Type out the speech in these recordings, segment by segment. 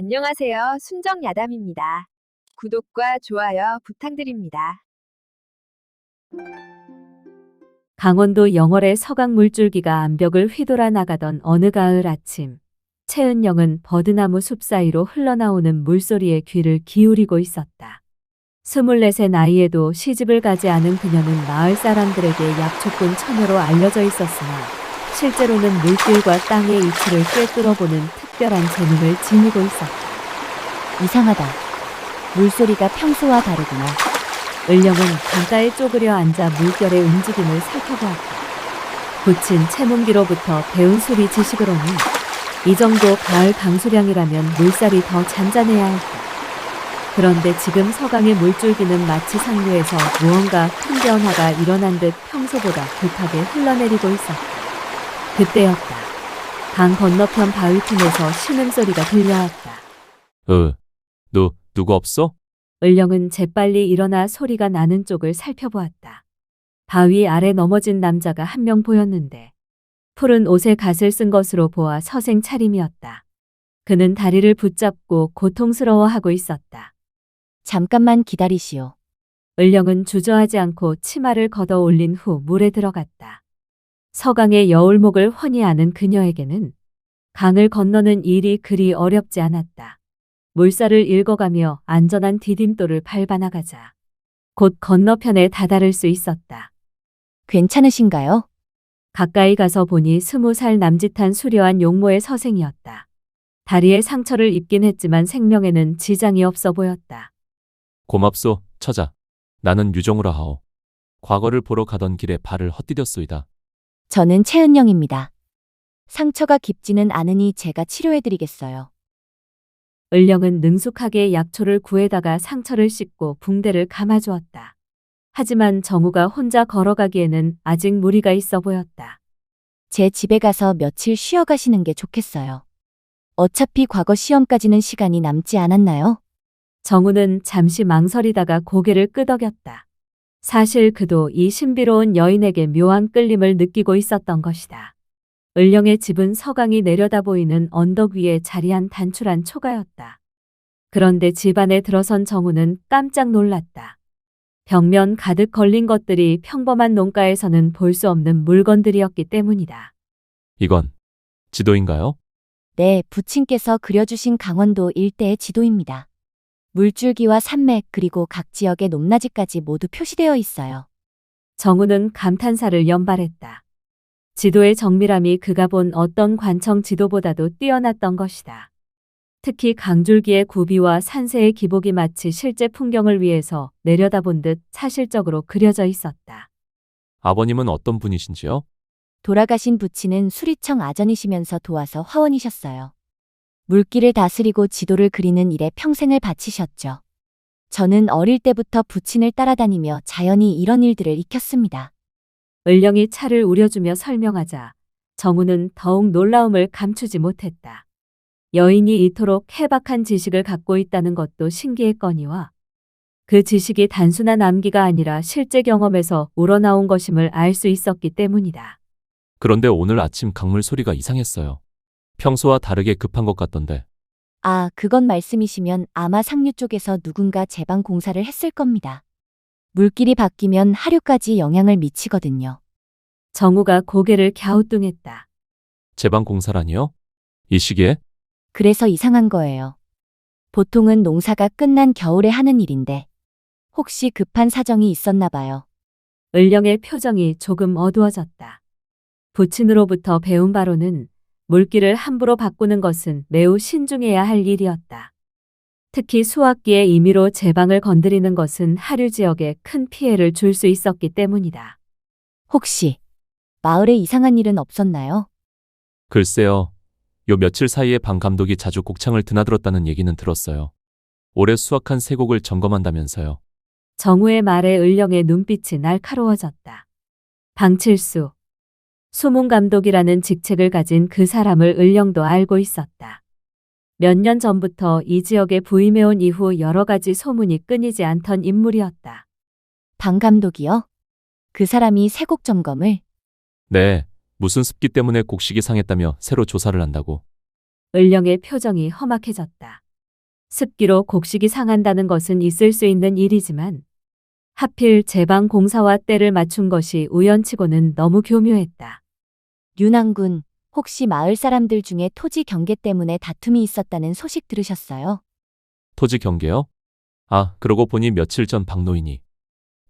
안녕하세요. 순정야담입니다. 구독과 좋아요 부탁드립니다. 강원도 영월의 서강 물줄기가 암벽을 휘돌아 나가던 어느 가을 아침, 채은영은 버드나무 숲 사이로 흘러나오는 물소리에 귀를 기울이고 있었다. 24의 나이에도 시집을 가지 않은 그녀는 마을 사람들에게 약초꾼 처녀로 알려져 있었으나 실제로는 물길과 땅의 이치를 꿰뚫어보는 특별한 재능을 지니고 있었다. 이상하다. 물소리가 평소와 다르구나. 을령은 강가에 쪼그려 앉아 물결의 움직임을 살펴보았다. 붙인 채문기로부터 배운 수리 지식을 오니 이 정도 가을 강수량이라면 물살이 더 잔잔해야 했다. 그런데 지금 서강의 물줄기는 마치 상류에서 무언가 큰 변화가 일어난 듯 평소보다 급하게 흘러내리고 있었다. 그때였다. 강 건너편 바위 틈에서 신음소리가 들려왔다. 누구 없어? 을령은 재빨리 일어나 소리가 나는 쪽을 살펴보았다. 바위 아래 넘어진 남자가 한 명 보였는데 푸른 옷에 갓을 쓴 것으로 보아 서생 차림이었다. 그는 다리를 붙잡고 고통스러워하고 있었다. 잠깐만 기다리시오. 을령은 주저하지 않고 치마를 걷어 올린 후 물에 들어갔다. 서강의 여울목을 훤히 아는 그녀에게는 강을 건너는 일이 그리 어렵지 않았다. 물살을 읽어가며 안전한 디딤돌을 밟아 나가자 곧 건너편에 다다를 수 있었다. 괜찮으신가요? 가까이 가서 보니 20살 남짓한 수려한 용모의 서생이었다. 다리에 상처를 입긴 했지만 생명에는 지장이 없어 보였다. 고맙소, 처자. 나는 유정우라 하오. 과거를 보러 가던 길에 발을 헛디뎠소이다. 저는 채은영입니다. 상처가 깊지는 않으니 제가 치료해드리겠어요. 을령은 능숙하게 약초를 구해다가 상처를 씻고 붕대를 감아주었다. 하지만 정우가 혼자 걸어가기에는 아직 무리가 있어 보였다. 제 집에 가서 며칠 쉬어가시는 게 좋겠어요. 어차피 과거 시험까지는 시간이 남지 않았나요? 정우는 잠시 망설이다가 고개를 끄덕였다. 사실 그도 이 신비로운 여인에게 묘한 끌림을 느끼고 있었던 것이다. 을령의 집은 서강이 내려다 보이는 언덕 위에 자리한 단출한 초가였다. 그런데 집 안에 들어선 정우는 깜짝 놀랐다. 벽면 가득 걸린 것들이 평범한 농가에서는 볼 수 없는 물건들이었기 때문이다. 이건 지도인가요? 네, 부친께서 그려주신 강원도 일대의 지도입니다. 물줄기와 산맥 그리고 각 지역의 높낮이까지 모두 표시되어 있어요. 정우는 감탄사를 연발했다. 지도의 정밀함이 그가 본 어떤 관청 지도보다도 뛰어났던 것이다. 특히 강줄기의 구비와 산세의 기복이 마치 실제 풍경을 위해서 내려다본 듯 사실적으로 그려져 있었다. 아버님은 어떤 분이신지요? 돌아가신 부친은 수리청 아전이시면서 도와서 화원이셨어요. 물길을 다스리고 지도를 그리는 일에 평생을 바치셨죠. 저는 어릴 때부터 부친을 따라다니며 자연히 이런 일들을 익혔습니다. 을령이 차를 우려주며 설명하자 정우는 더욱 놀라움을 감추지 못했다. 여인이 이토록 해박한 지식을 갖고 있다는 것도 신기했거니와 그 지식이 단순한 암기가 아니라 실제 경험에서 우러나온 것임을 알 수 있었기 때문이다. 그런데 오늘 아침 강물 소리가 이상했어요. 평소와 다르게 급한 것 같던데. 아, 그건 말씀이시면 아마 상류 쪽에서 누군가 제방 공사를 했을 겁니다. 물길이 바뀌면 하류까지 영향을 미치거든요. 정우가 고개를 갸우뚱했다. 제방 공사라니요? 이 시기에? 그래서 이상한 거예요. 보통은 농사가 끝난 겨울에 하는 일인데 혹시 급한 사정이 있었나 봐요. 을령의 표정이 조금 어두워졌다. 부친으로부터 배운 바로는 물길을 함부로 바꾸는 것은 매우 신중해야 할 일이었다. 특히 수확기에 임의로 제방을 건드리는 것은 하류 지역에 큰 피해를 줄 수 있었기 때문이다. 혹시 마을에 이상한 일은 없었나요? 글쎄요. 요 며칠 사이에 방 감독이 자주 곡창을 드나들었다는 얘기는 들었어요. 올해 수확한 세 곡을 점검한다면서요. 정우의 말에 을령의 눈빛이 날카로워졌다. 방칠수, 수문감독이라는 직책을 가진 그 사람을 을령도 알고 있었다. 몇 년 전부터 이 지역에 부임해온 이후 여러 가지 소문이 끊이지 않던 인물이었다. 방 감독이요? 그 사람이 세곡 점검을? 네, 무슨 습기 때문에 곡식이 상했다며 새로 조사를 한다고. 을령의 표정이 험악해졌다. 습기로 곡식이 상한다는 것은 있을 수 있는 일이지만 하필 제방 공사와 때를 맞춘 것이 우연치고는 너무 교묘했다. 윤왕군, 혹시 마을 사람들 중에 토지 경계 때문에 다툼이 있었다는 소식 들으셨어요? 토지 경계요? 아, 그러고 보니 며칠 전 박노인이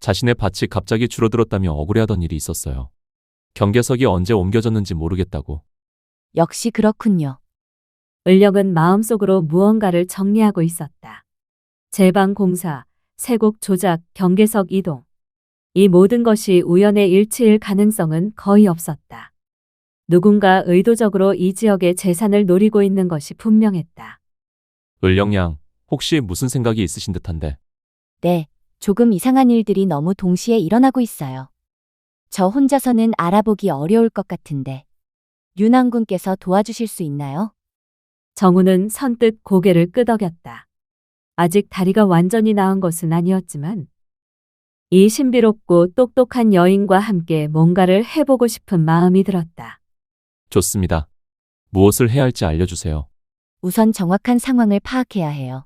자신의 밭이 갑자기 줄어들었다며 억울해하던 일이 있었어요. 경계석이 언제 옮겨졌는지 모르겠다고. 역시 그렇군요. 을령은 마음속으로 무언가를 정리하고 있었다. 제방 공사, 세곡 조작, 경계석 이동. 이 모든 것이 우연의 일치일 가능성은 거의 없었다. 누군가 의도적으로 이 지역의 재산을 노리고 있는 것이 분명했다. 을령양, 혹시 무슨 생각이 있으신 듯한데. 네, 조금 이상한 일들이 너무 동시에 일어나고 있어요. 저 혼자서는 알아보기 어려울 것 같은데. 윤왕군께서 도와주실 수 있나요? 정우는 선뜻 고개를 끄덕였다. 아직 다리가 완전히 나은 것은 아니었지만 이 신비롭고 똑똑한 여인과 함께 뭔가를 해보고 싶은 마음이 들었다. 좋습니다. 무엇을 해야 할지 알려주세요. 우선 정확한 상황을 파악해야 해요.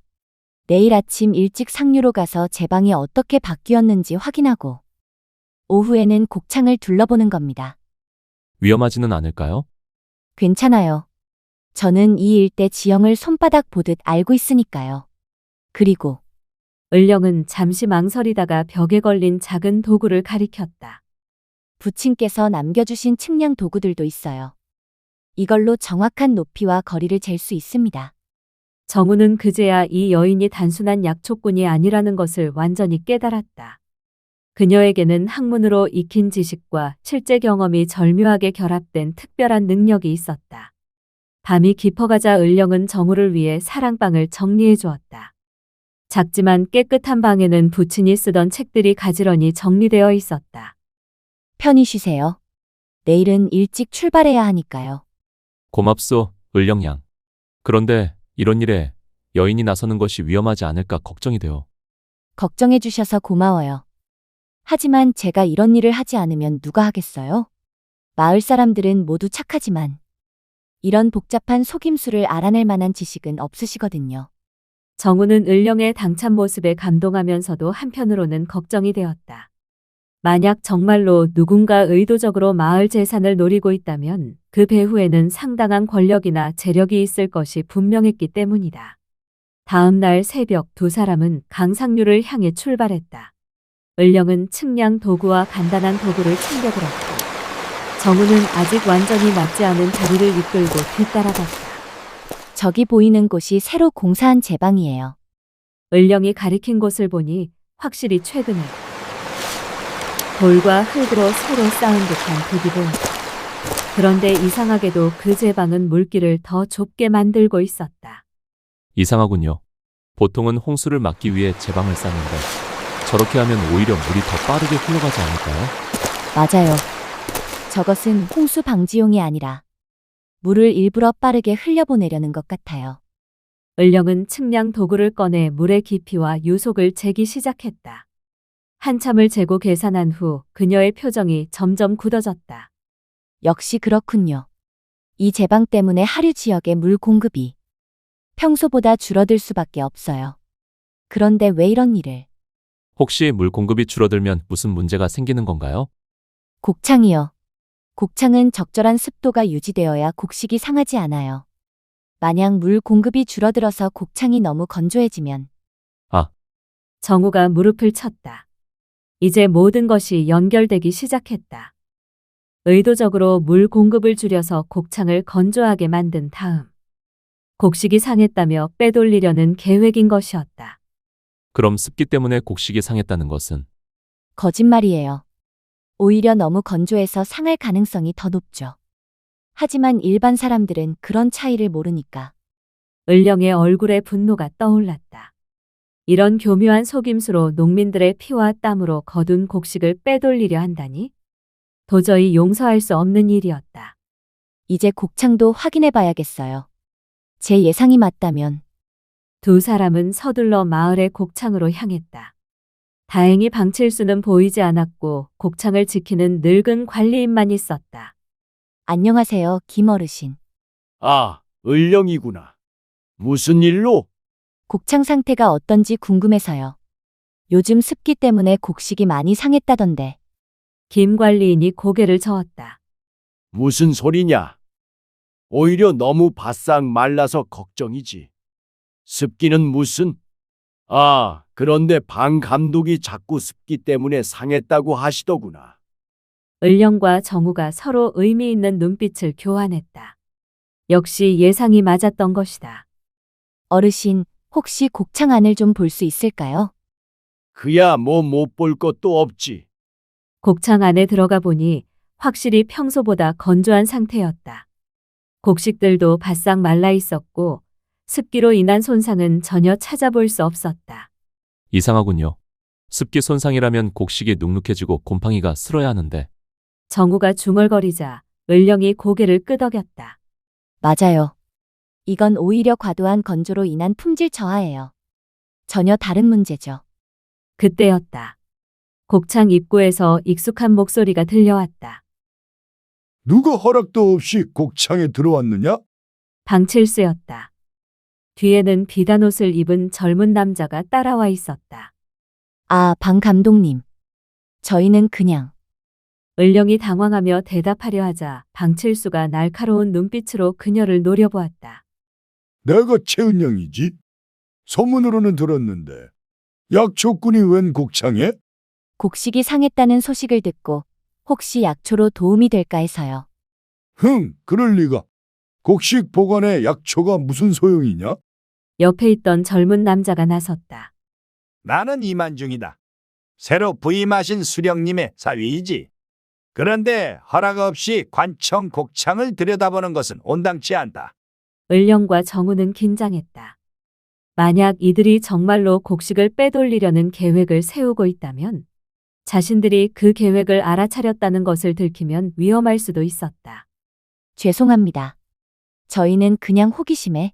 내일 아침 일찍 상류로 가서 제 방이 어떻게 바뀌었는지 확인하고 오후에는 곡창을 둘러보는 겁니다. 위험하지는 않을까요? 괜찮아요. 저는 이 일대 지형을 손바닥 보듯 알고 있으니까요. 그리고 을령은 잠시 망설이다가 벽에 걸린 작은 도구를 가리켰다. 부친께서 남겨주신 측량 도구들도 있어요. 이걸로 정확한 높이와 거리를 잴 수 있습니다. 정우는 그제야 이 여인이 단순한 약초꾼이 아니라는 것을 완전히 깨달았다. 그녀에게는 학문으로 익힌 지식과 실제 경험이 절묘하게 결합된 특별한 능력이 있었다. 밤이 깊어가자 을령은 정우를 위해 사랑방을 정리해 주었다. 작지만 깨끗한 방에는 부친이 쓰던 책들이 가지런히 정리되어 있었다. 편히 쉬세요. 내일은 일찍 출발해야 하니까요. 고맙소, 을령양. 그런데 이런 일에 여인이 나서는 것이 위험하지 않을까 걱정이 돼요. 걱정해 주셔서 고마워요. 하지만 제가 이런 일을 하지 않으면 누가 하겠어요? 마을 사람들은 모두 착하지만 이런 복잡한 속임수를 알아낼 만한 지식은 없으시거든요. 정우는 을령의 당찬 모습에 감동하면서도 한편으로는 걱정이 되었다. 만약 정말로 누군가 의도적으로 마을 재산을 노리고 있다면 그 배후에는 상당한 권력이나 재력이 있을 것이 분명했기 때문이다. 다음 날 새벽 두 사람은 강상류를 향해 출발했다. 을령은 측량 도구와 간단한 도구를 챙겨들었고 정우는 아직 완전히 낫지 않은 다리를 이끌고 뒤따라갔다. 저기 보이는 곳이 새로 공사한 제방이에요. 을령이 가리킨 곳을 보니 확실히 최근에 돌과 흙으로 새로 쌓은 듯한 득이 보인다. 그런데 이상하게도 그 제방은 물길을 더 좁게 만들고 있었다. 이상하군요. 보통은 홍수를 막기 위해 제방을 쌓는데 저렇게 하면 오히려 물이 더 빠르게 흘러가지 않을까요? 맞아요. 저것은 홍수 방지용이 아니라 물을 일부러 빠르게 흘려보내려는 것 같아요. 을령은 측량 도구를 꺼내 물의 깊이와 유속을 재기 시작했다. 한참을 재고 계산한 후 그녀의 표정이 점점 굳어졌다. 역시 그렇군요. 이 제방 때문에 하류 지역의 물 공급이 평소보다 줄어들 수밖에 없어요. 그런데 왜 이런 일을? 혹시 물 공급이 줄어들면 무슨 문제가 생기는 건가요? 곡창이요. 곡창은 적절한 습도가 유지되어야 곡식이 상하지 않아요. 만약 물 공급이 줄어들어서 곡창이 너무 건조해지면 정우가 무릎을 쳤다. 이제 모든 것이 연결되기 시작했다. 의도적으로 물 공급을 줄여서 곡창을 건조하게 만든 다음 곡식이 상했다며 빼돌리려는 계획인 것이었다. 그럼 습기 때문에 곡식이 상했다는 것은 거짓말이에요. 오히려 너무 건조해서 상할 가능성이 더 높죠. 하지만 일반 사람들은 그런 차이를 모르니까. 을령의 얼굴에 분노가 떠올랐다. 이런 교묘한 속임수로 농민들의 피와 땀으로 거둔 곡식을 빼돌리려 한다니? 도저히 용서할 수 없는 일이었다. 이제 곡창도 확인해 봐야겠어요. 제 예상이 맞다면 두 사람은 서둘러 마을의 곡창으로 향했다. 다행히 방칠수는 보이지 않았고 곡창을 지키는 늙은 관리인만 있었다. 안녕하세요, 김 어르신. 아, 을령이구나. 무슨 일로? 곡창 상태가 어떤지 궁금해서요. 요즘 습기 때문에 곡식이 많이 상했다던데. 김 관리인이 고개를 저었다. 무슨 소리냐? 오히려 너무 바싹 말라서 걱정이지. 습기는 무슨? 아, 그런데 방 감독이 자꾸 습기 때문에 상했다고 하시더구나. 을령과 정우가 서로 의미 있는 눈빛을 교환했다. 역시 예상이 맞았던 것이다. 어르신, 혹시 곡창 안을 좀 볼 수 있을까요? 그야 뭐 못 볼 것도 없지. 곡창 안에 들어가 보니 확실히 평소보다 건조한 상태였다. 곡식들도 바싹 말라 있었고 습기로 인한 손상은 전혀 찾아볼 수 없었다. 이상하군요. 습기 손상이라면 곡식이 눅눅해지고 곰팡이가 슬어야 하는데. 정우가 중얼거리자 을령이 고개를 끄덕였다. 맞아요. 이건 오히려 과도한 건조로 인한 품질 저하예요. 전혀 다른 문제죠. 그때였다. 곡창 입구에서 익숙한 목소리가 들려왔다. 누가 허락도 없이 곡창에 들어왔느냐? 방칠수였다. 뒤에는 비단 옷을 입은 젊은 남자가 따라와 있었다. 아, 방 감독님. 저희는 그냥. 을령이 당황하며 대답하려 하자 방칠수가 날카로운 눈빛으로 그녀를 노려보았다. 내가 최은영이지. 소문으로는 들었는데 약초꾼이 웬 곡창에? 곡식이 상했다는 소식을 듣고 혹시 약초로 도움이 될까 해서요. 그럴 리가. 곡식 보관에 약초가 무슨 소용이냐? 옆에 있던 젊은 남자가 나섰다. 나는 이만중이다. 새로 부임하신 수령님의 사위이지. 그런데 허락 없이 관청 곡창을 들여다보는 것은 온당치 않다. 을령과 정우는 긴장했다. 만약 이들이 정말로 곡식을 빼돌리려는 계획을 세우고 있다면 자신들이 그 계획을 알아차렸다는 것을 들키면 위험할 수도 있었다. 죄송합니다. 저희는 그냥 호기심에.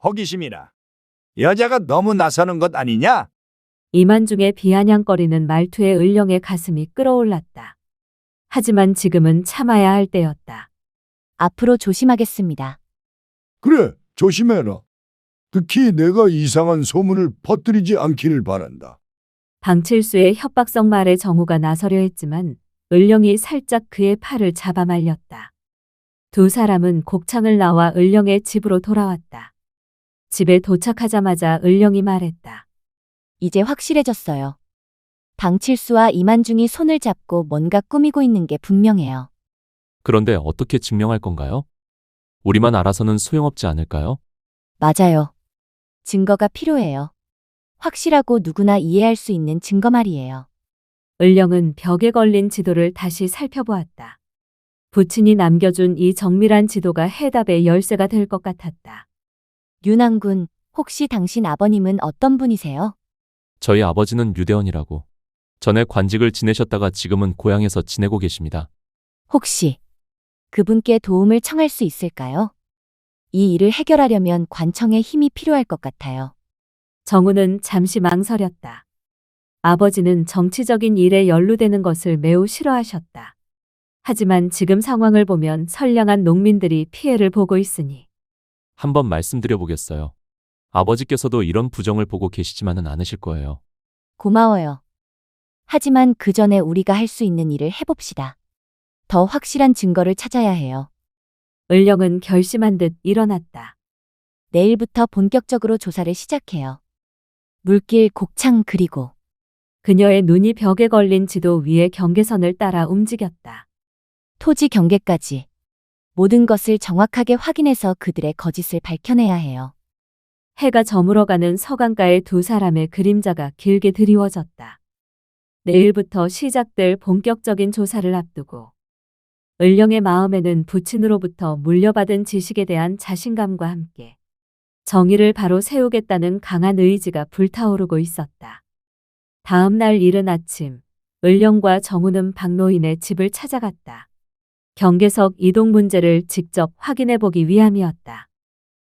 호기심이라. 여자가 너무 나서는 것 아니냐? 이만중의 비아냥거리는 말투에 을령의 가슴이 끓어올랐다. 하지만 지금은 참아야 할 때였다. 앞으로 조심하겠습니다. 그래, 조심해라. 특히 내가 이상한 소문을 퍼뜨리지 않기를 바란다. 방칠수의 협박성 말에 정우가 나서려 했지만 을령이 살짝 그의 팔을 잡아 말렸다. 두 사람은 곡창을 나와 을령의 집으로 돌아왔다. 집에 도착하자마자 을령이 말했다. 이제 확실해졌어요. 방칠수와 이만중이 손을 잡고 뭔가 꾸미고 있는 게 분명해요. 그런데 어떻게 증명할 건가요? 우리만 알아서는 소용없지 않을까요? 맞아요. 증거가 필요해요. 확실하고 누구나 이해할 수 있는 증거 말이에요. 을령은 벽에 걸린 지도를 다시 살펴보았다. 부친이 남겨준 이 정밀한 지도가 해답의 열쇠가 될 것 같았다. 윤왕군, 혹시 당신 아버님은 어떤 분이세요? 저희 아버지는 유대원이라고. 전에 관직을 지내셨다가 지금은 고향에서 지내고 계십니다. 혹시 그분께 도움을 청할 수 있을까요? 이 일을 해결하려면 관청의 힘이 필요할 것 같아요. 정우는 잠시 망설였다. 아버지는 정치적인 일에 연루되는 것을 매우 싫어하셨다. 하지만 지금 상황을 보면 선량한 농민들이 피해를 보고 있으니 한번 말씀드려 보겠어요. 아버지께서도 이런 부정을 보고 계시지만은 않으실 거예요. 고마워요. 하지만 그 전에 우리가 할 수 있는 일을 해봅시다. 더 확실한 증거를 찾아야 해요. 을령은 결심한 듯 일어났다. 내일부터 본격적으로 조사를 시작해요. 물길, 곡창 그리고 그녀의 눈이 벽에 걸린 지도 위에 경계선을 따라 움직였다. 토지 경계까지 모든 것을 정확하게 확인해서 그들의 거짓을 밝혀내야 해요. 해가 저물어가는 서강가의 두 사람의 그림자가 길게 드리워졌다. 내일부터 시작될 본격적인 조사를 앞두고 을령의 마음에는 부친으로부터 물려받은 지식에 대한 자신감과 함께 정의를 바로 세우겠다는 강한 의지가 불타오르고 있었다. 다음 날 이른 아침, 을령과 정우는 박노인의 집을 찾아갔다. 경계석 이동 문제를 직접 확인해 보기 위함이었다.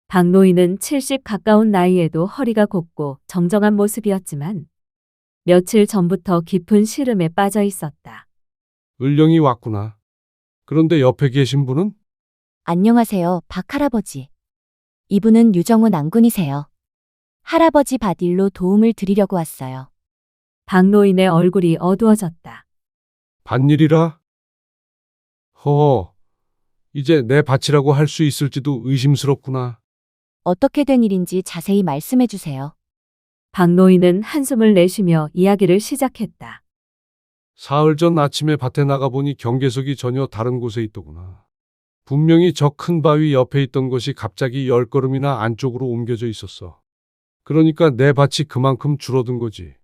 박노인은 70 가까운 나이에도 허리가 곱고 정정한 모습이었지만 며칠 전부터 깊은 시름에 빠져 있었다. 을령이 왔구나. 그런데 옆에 계신 분은? 안녕하세요, 박 할아버지. 이분은 유정훈 안군이세요. 할아버지 밭일로 도움을 드리려고 왔어요. 박노인의 얼굴이 어두워졌다. 밭일이라? 허, 이제 내 밭이라고 할 수 있을지도 의심스럽구나. 어떻게 된 일인지 자세히 말씀해 주세요. 박노인은 한숨을 내쉬며 이야기를 시작했다. 사흘 전 아침에 밭에 나가보니 경계석이 전혀 다른 곳에 있더구나. 분명히 저 큰 바위 옆에 있던 것이 갑자기 10걸음이나 안쪽으로 옮겨져 있었어. 그러니까 내 밭이 그만큼 줄어든 거지.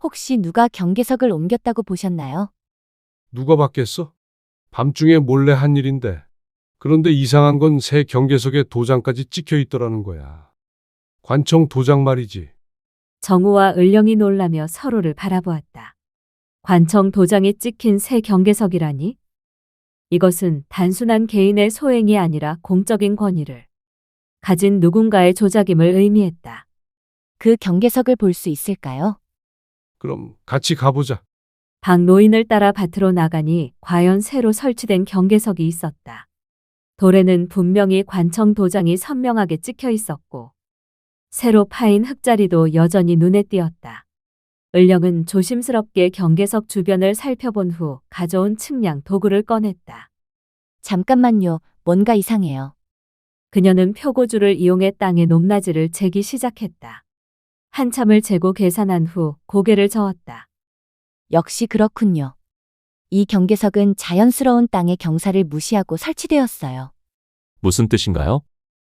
혹시 누가 경계석을 옮겼다고 보셨나요? 누가 봤겠어? 밤중에 몰래 한 일인데. 그런데 이상한 건 새 경계석에 도장까지 찍혀 있더라는 거야. 관청 도장 말이지. 정우와 을령이 놀라며 서로를 바라보았다. 관청 도장이 찍힌 새 경계석이라니? 이것은 단순한 개인의 소행이 아니라 공적인 권위를 가진 누군가의 조작임을 의미했다. 그 경계석을 볼 수 있을까요? 그럼 같이 가보자. 박노인을 따라 밭으로 나가니 과연 새로 설치된 경계석이 있었다. 돌에는 분명히 관청 도장이 선명하게 찍혀 있었고 새로 파인 흙자리도 여전히 눈에 띄었다. 을령은 조심스럽게 경계석 주변을 살펴본 후 가져온 측량 도구를 꺼냈다. 잠깐만요. 뭔가 이상해요. 그녀는 표고줄을 이용해 땅의 높낮이를 재기 시작했다. 한참을 재고 계산한 후 고개를 저었다. 역시 그렇군요. 이 경계석은 자연스러운 땅의 경사를 무시하고 설치되었어요. 무슨 뜻인가요?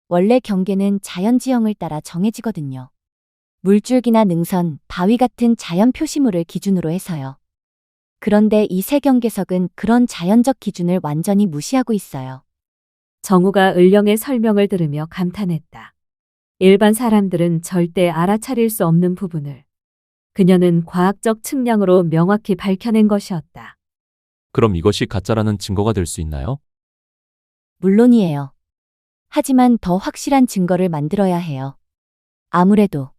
원래 경계는 자연 지형을 따라 정해지거든요. 물줄기나 능선, 바위 같은 자연 표시물을 기준으로 해서요. 그런데 이 새 경계석은 그런 자연적 기준을 완전히 무시하고 있어요. 정우가 을령의 설명을 들으며 감탄했다. 일반 사람들은 절대 알아차릴 수 없는 부분을 그녀는 과학적 측량으로 명확히 밝혀낸 것이었다. 그럼 이것이 가짜라는 증거가 될 수 있나요? 물론이에요. 하지만 더 확실한 증거를 만들어야 해요. 아무래도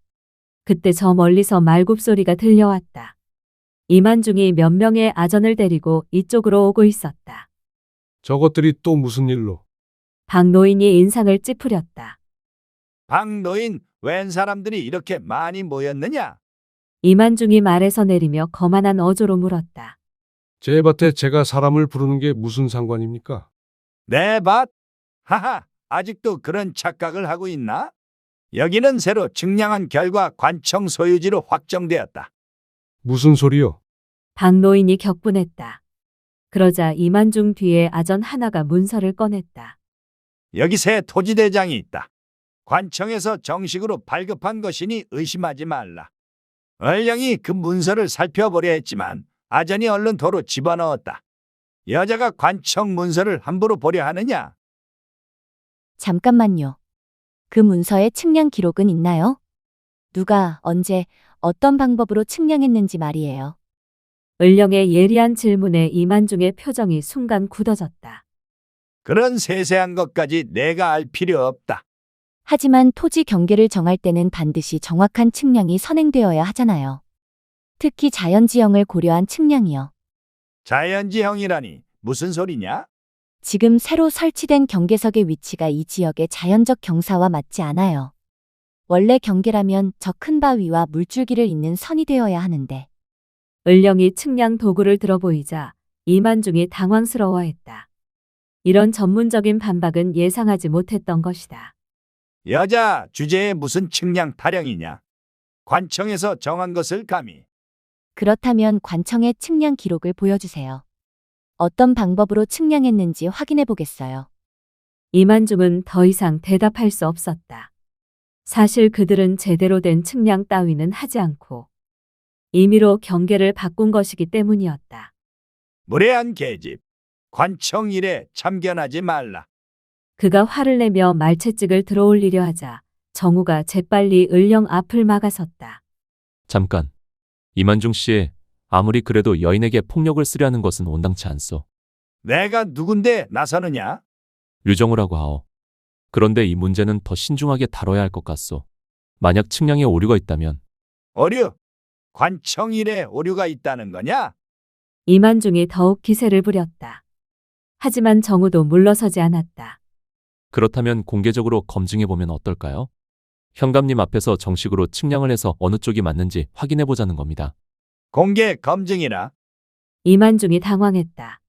그때 저 멀리서 말굽소리가 들려왔다. 이만중이 몇 명의 아전을 데리고 이쪽으로 오고 있었다. 저것들이 또 무슨 일로? 박노인이 인상을 찌푸렸다. 박노인, 웬 사람들이 이렇게 많이 모였느냐? 이만중이 말에서 내리며 거만한 어조로 물었다. 제 밭에 제가 사람을 부르는 게 무슨 상관입니까? 내 밭? 하하, 아직도 그런 착각을 하고 있나? 여기는 새로 측량한 결과 관청 소유지로 확정되었다. 무슨 소리요? 박노인이 격분했다. 그러자 이만중 뒤에 아전 하나가 문서를 꺼냈다. 여기 새 토지대장이 있다. 관청에서 정식으로 발급한 것이니 의심하지 말라. 얼령이 그 문서를 살펴보려 했지만 아전이 얼른 도로 집어넣었다. 여자가 관청 문서를 함부로 보려 하느냐? 잠깐만요. 그 문서에 측량 기록은 있나요? 누가, 언제, 어떤 방법으로 측량했는지 말이에요. 을령의 예리한 질문에 이만중의 표정이 순간 굳어졌다. 그런 세세한 것까지 내가 알 필요 없다. 하지만 토지 경계를 정할 때는 반드시 정확한 측량이 선행되어야 하잖아요. 특히 자연지형을 고려한 측량이요. 자연지형이라니 무슨 소리냐? 지금 새로 설치된 경계석의 위치가 이 지역의 자연적 경사와 맞지 않아요. 원래 경계라면 저 큰 바위와 물줄기를 잇는 선이 되어야 하는데. 을령이 측량 도구를 들어보이자 이만중이 당황스러워했다. 이런 전문적인 반박은 예상하지 못했던 것이다. 여자 주제에 무슨 측량 타령이냐? 관청에서 정한 것을 감히. 그렇다면 관청의 측량 기록을 보여주세요. 어떤 방법으로 측량했는지 확인해 보겠어요. 이만중은 더 이상 대답할 수 없었다. 사실 그들은 제대로 된 측량 따위는 하지 않고 임의로 경계를 바꾼 것이기 때문이었다. 무례한 계집. 관청 일에 참견하지 말라. 그가 화를 내며 말채찍을 들어올리려 하자 정우가 재빨리 을령 앞을 막아섰다. 잠깐. 이만중 씨, 아무리 그래도 여인에게 폭력을 쓰려는 것은 온당치 않소. 내가 누군데 나서느냐? 류정우라고 하오. 그런데 이 문제는 더 신중하게 다뤄야 할 것 같소. 만약 측량에 오류가 있다면 오류. 관청 일에 오류가 있다는 거냐? 이만중이 더욱 기세를 부렸다. 하지만 정우도 물러서지 않았다. 그렇다면 공개적으로 검증해 보면 어떨까요? 현감님 앞에서 정식으로 측량을 해서 어느 쪽이 맞는지 확인해 보자는 겁니다. 공개 검증이라. 이만중이 당황했다.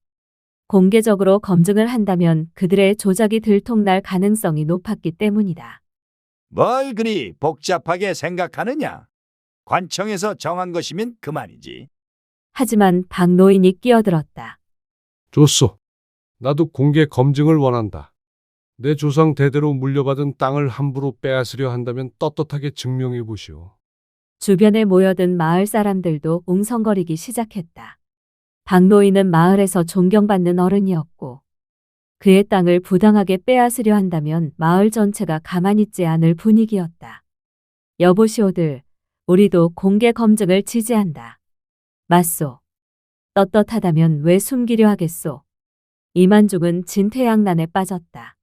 공개적으로 검증을 한다면 그들의 조작이 들통날 가능성이 높았기 때문이다. 뭘 그리 복잡하게 생각하느냐? 관청에서 정한 것이면 그만이지. 하지만 박노인이 끼어들었다. 좋소. 나도 공개 검증을 원한다. 내 조상 대대로 물려받은 땅을 함부로 빼앗으려 한다면 떳떳하게 증명해 보시오. 주변에 모여든 마을 사람들도 웅성거리기 시작했다. 박노인은 마을에서 존경받는 어른이었고 그의 땅을 부당하게 빼앗으려 한다면 마을 전체가 가만히 있지 않을 분위기였다. 여보시오들, 우리도 공개 검증을 지지한다. 맞소. 떳떳하다면 왜 숨기려 하겠소? 이만중은 진퇴양난에 빠졌다.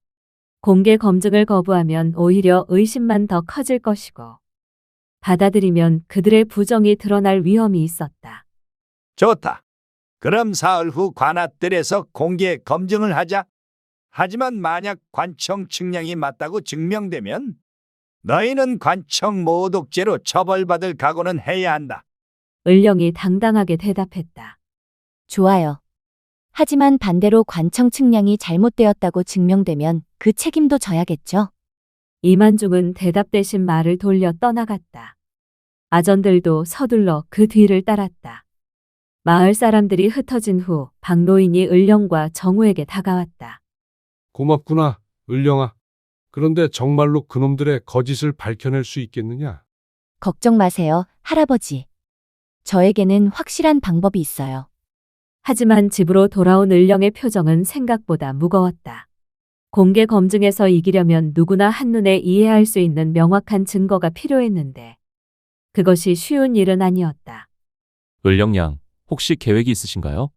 공개 검증을 거부하면 오히려 의심만 더 커질 것이고 받아들이면 그들의 부정이 드러날 위험이 있었다. 좋다. 그럼 사흘 후 관아뜰에서 공개 검증을 하자. 하지만 만약 관청 측량이 맞다고 증명되면 너희는 관청 모독죄로 처벌받을 각오는 해야 한다. 을령이 당당하게 대답했다. 좋아요. 하지만 반대로 관청 측량이 잘못되었다고 증명되면 그 책임도 져야겠죠? 이만중은 대답 대신 말을 돌려 떠나갔다. 아전들도 서둘러 그 뒤를 따랐다. 마을 사람들이 흩어진 후 박노인이 을령과 정우에게 다가왔다. 고맙구나, 을령아. 그런데 정말로 그놈들의 거짓을 밝혀낼 수 있겠느냐? 걱정 마세요, 할아버지. 저에게는 확실한 방법이 있어요. 하지만 집으로 돌아온 을령의 표정은 생각보다 무거웠다. 공개 검증에서 이기려면 누구나 한눈에 이해할 수 있는 명확한 증거가 필요했는데 그것이 쉬운 일은 아니었다. 을령양, 혹시 계획이 있으신가요?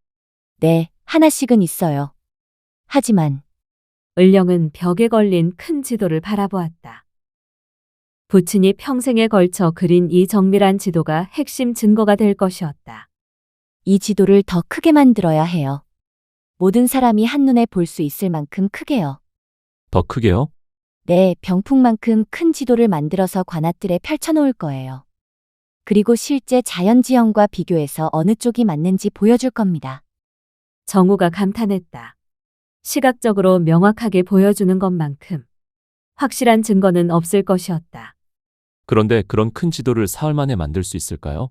네, 하나씩은 있어요. 하지만 을령은 벽에 걸린 큰 지도를 바라보았다. 부친이 평생에 걸쳐 그린 이 정밀한 지도가 핵심 증거가 될 것이었다. 이 지도를 더 크게 만들어야 해요. 모든 사람이 한눈에 볼 수 있을 만큼 크게요. 더 크게요? 네, 병풍만큼 큰 지도를 만들어서 관아뜰에 펼쳐놓을 거예요. 그리고 실제 자연지형과 비교해서 어느 쪽이 맞는지 보여줄 겁니다. 정우가 감탄했다. 시각적으로 명확하게 보여주는 것만큼 확실한 증거는 없을 것이었다. 그런데 그런 큰 지도를 사흘 만에 만들 수 있을까요?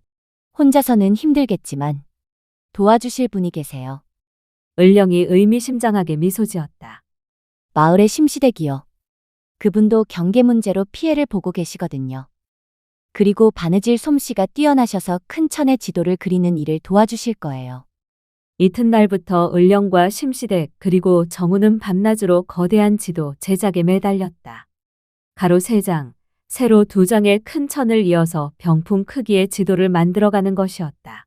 혼자서는 힘들겠지만 도와주실 분이 계세요. 을령이 의미심장하게 미소 지었다. 마을의 심시댁이요. 그분도 경계 문제로 피해를 보고 계시거든요. 그리고 바느질 솜씨가 뛰어나셔서 큰 천의 지도를 그리는 일을 도와주실 거예요. 이튿날부터 을령과 심시댁 그리고 정우는 밤낮으로 거대한 지도 제작에 매달렸다. 가로 3장, 세로 2장의 큰 천을 이어서 병풍 크기의 지도를 만들어가는 것이었다.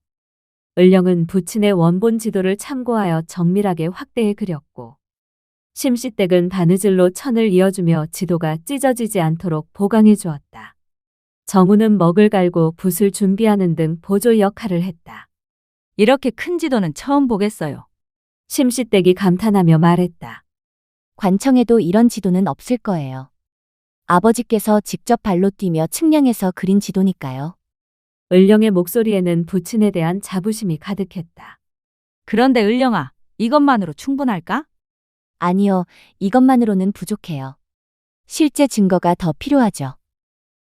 을령은 부친의 원본 지도를 참고하여 정밀하게 확대해 그렸고 심시댁은 바느질로 천을 이어주며 지도가 찢어지지 않도록 보강해 주었다. 정우는 먹을 갈고 붓을 준비하는 등 보조 역할을 했다. 이렇게 큰 지도는 처음 보겠어요. 심시댁이 감탄하며 말했다. 관청에도 이런 지도는 없을 거예요. 아버지께서 직접 발로 뛰며 측량해서 그린 지도니까요. 을령의 목소리에는 부친에 대한 자부심이 가득했다. 그런데 을령아, 이것만으로 충분할까? 아니요, 이것만으로는 부족해요. 실제 증거가 더 필요하죠.